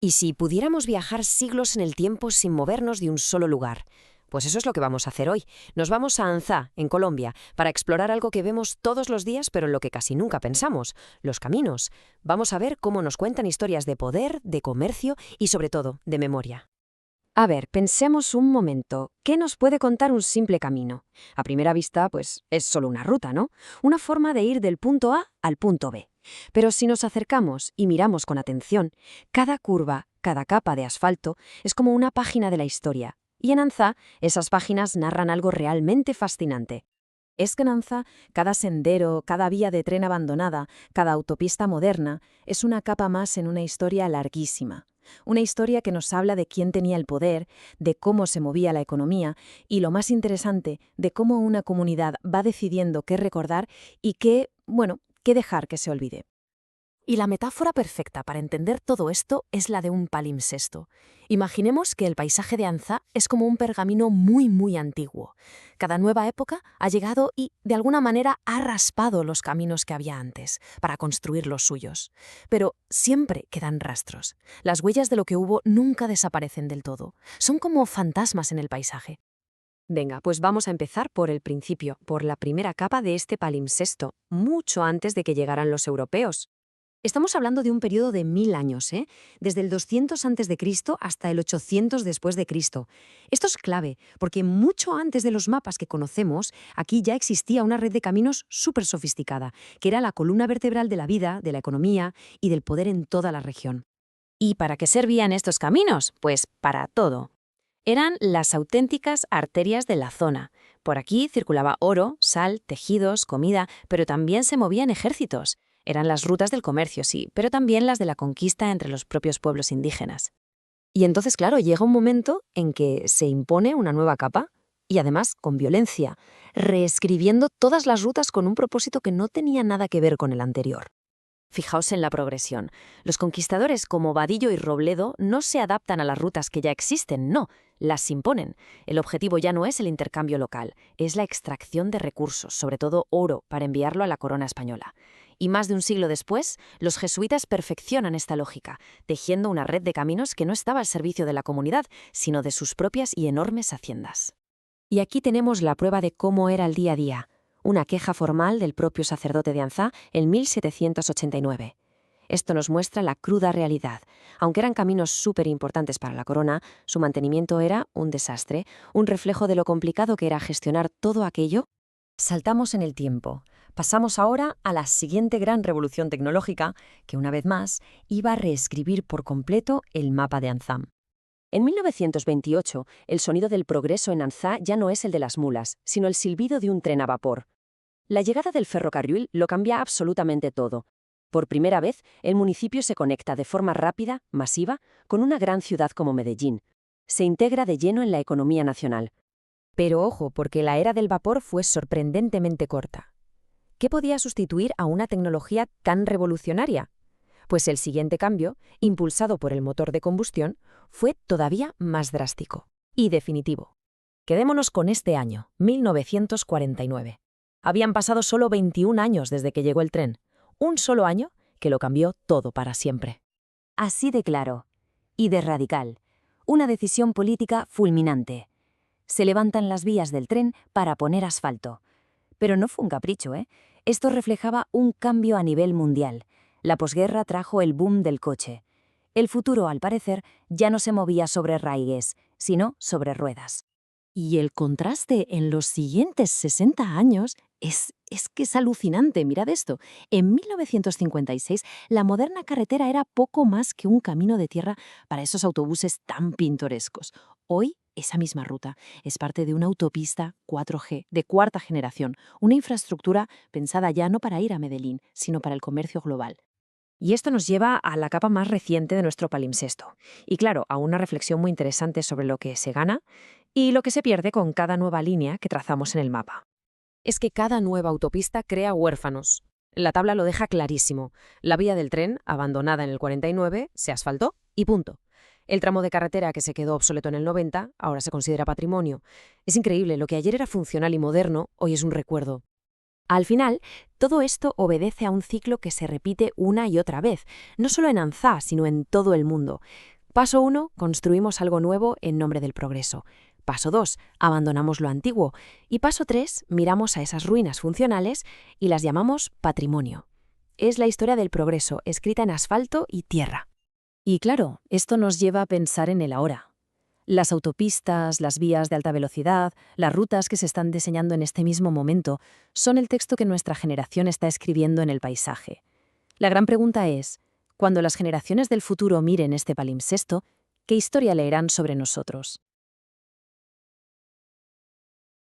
¿Y si pudiéramos viajar siglos en el tiempo sin movernos de un solo lugar? Pues eso es lo que vamos a hacer hoy. Nos vamos a Anzá, en Colombia, para explorar algo que vemos todos los días, pero en lo que casi nunca pensamos: los caminos. Vamos a ver cómo nos cuentan historias de poder, de comercio y, sobre todo, de memoria. A ver, pensemos un momento. ¿Qué nos puede contar un simple camino? A primera vista, pues es solo una ruta, ¿no? Una forma de ir del punto A al punto B. Pero si nos acercamos y miramos con atención, cada curva, cada capa de asfalto es como una página de la historia. Y en Anzá, esas páginas narran algo realmente fascinante. Es que en Anzá, cada sendero, cada vía de tren abandonada, cada autopista moderna, es una capa más en una historia larguísima. Una historia que nos habla de quién tenía el poder, de cómo se movía la economía y, lo más interesante, de cómo una comunidad va decidiendo qué recordar y qué dejar que se olvide. Y la metáfora perfecta para entender todo esto es la de un palimpsesto. Imaginemos que el paisaje de Anzá es como un pergamino muy, muy antiguo. Cada nueva época ha llegado y, de alguna manera, ha raspado los caminos que había antes para construir los suyos. Pero siempre quedan rastros. Las huellas de lo que hubo nunca desaparecen del todo. Son como fantasmas en el paisaje. Venga, pues vamos a empezar por el principio, por la primera capa de este palimpsesto, mucho antes de que llegaran los europeos. Estamos hablando de un periodo de 1000 años, desde el 200 a.C. hasta el 800 después de Cristo. Esto es clave, porque mucho antes de los mapas que conocemos, aquí ya existía una red de caminos súper sofisticada, que era la columna vertebral de la vida, de la economía y del poder en toda la región. ¿Y para qué servían estos caminos? Pues para todo. Eran las auténticas arterias de la zona. Por aquí circulaba oro, sal, tejidos, comida, pero también se movían ejércitos. Eran las rutas del comercio, sí, pero también las de la conquista entre los propios pueblos indígenas. Y entonces, claro, llega un momento en que se impone una nueva capa, y además con violencia, reescribiendo todas las rutas con un propósito que no tenía nada que ver con el anterior. Fijaos en la progresión. Los conquistadores como Vadillo y Robledo no se adaptan a las rutas que ya existen, no, las imponen. El objetivo ya no es el intercambio local, es la extracción de recursos, sobre todo oro, para enviarlo a la corona española. Y más de un siglo después, los jesuitas perfeccionan esta lógica, tejiendo una red de caminos que no estaba al servicio de la comunidad, sino de sus propias y enormes haciendas. Y aquí tenemos la prueba de cómo era el día a día. Una queja formal del propio sacerdote de Anzá en 1789. Esto nos muestra la cruda realidad. Aunque eran caminos súper importantes para la corona, su mantenimiento era un desastre, un reflejo de lo complicado que era gestionar todo aquello. Saltamos en el tiempo. Pasamos ahora a la siguiente gran revolución tecnológica, que una vez más iba a reescribir por completo el mapa de Anzá. En 1928, el sonido del progreso en Anzá ya no es el de las mulas, sino el silbido de un tren a vapor. La llegada del ferrocarril lo cambia absolutamente todo. Por primera vez, el municipio se conecta de forma rápida, masiva, con una gran ciudad como Medellín. Se integra de lleno en la economía nacional. Pero ojo, porque la era del vapor fue sorprendentemente corta. ¿Qué podía sustituir a una tecnología tan revolucionaria? Pues el siguiente cambio, impulsado por el motor de combustión, fue todavía más drástico y definitivo. Quedémonos con este año, 1949. Habían pasado solo 21 años desde que llegó el tren. Un solo año que lo cambió todo para siempre. Así de claro. Y de radical. Una decisión política fulminante. Se levantan las vías del tren para poner asfalto. Pero no fue un capricho, ¿eh? Esto reflejaba un cambio a nivel mundial. La posguerra trajo el boom del coche. El futuro, al parecer, ya no se movía sobre raíles, sino sobre ruedas. Y el contraste en los siguientes 60 años es que es alucinante. Mirad esto. En 1956, la moderna carretera era poco más que un camino de tierra para esos autobuses tan pintorescos. Hoy, esa misma ruta es parte de una autopista 4G de cuarta generación, una infraestructura pensada ya no para ir a Medellín, sino para el comercio global. Y esto nos lleva a la capa más reciente de nuestro palimpsesto. Y claro, a una reflexión muy interesante sobre lo que se gana y lo que se pierde con cada nueva línea que trazamos en el mapa. Es que cada nueva autopista crea huérfanos. La tabla lo deja clarísimo. La vía del tren, abandonada en el 49, se asfaltó y punto. El tramo de carretera que se quedó obsoleto en el 90 ahora se considera patrimonio. Es increíble, lo que ayer era funcional y moderno, hoy es un recuerdo. Al final, todo esto obedece a un ciclo que se repite una y otra vez, no solo en Anzá, sino en todo el mundo. Paso 1, construimos algo nuevo en nombre del progreso. Paso 2, abandonamos lo antiguo. Y paso 3, miramos a esas ruinas funcionales y las llamamos patrimonio. Es la historia del progreso, escrita en asfalto y tierra. Y claro, esto nos lleva a pensar en el ahora. Las autopistas, las vías de alta velocidad, las rutas que se están diseñando en este mismo momento, son el texto que nuestra generación está escribiendo en el paisaje. La gran pregunta es, cuando las generaciones del futuro miren este palimpsesto, ¿qué historia leerán sobre nosotros?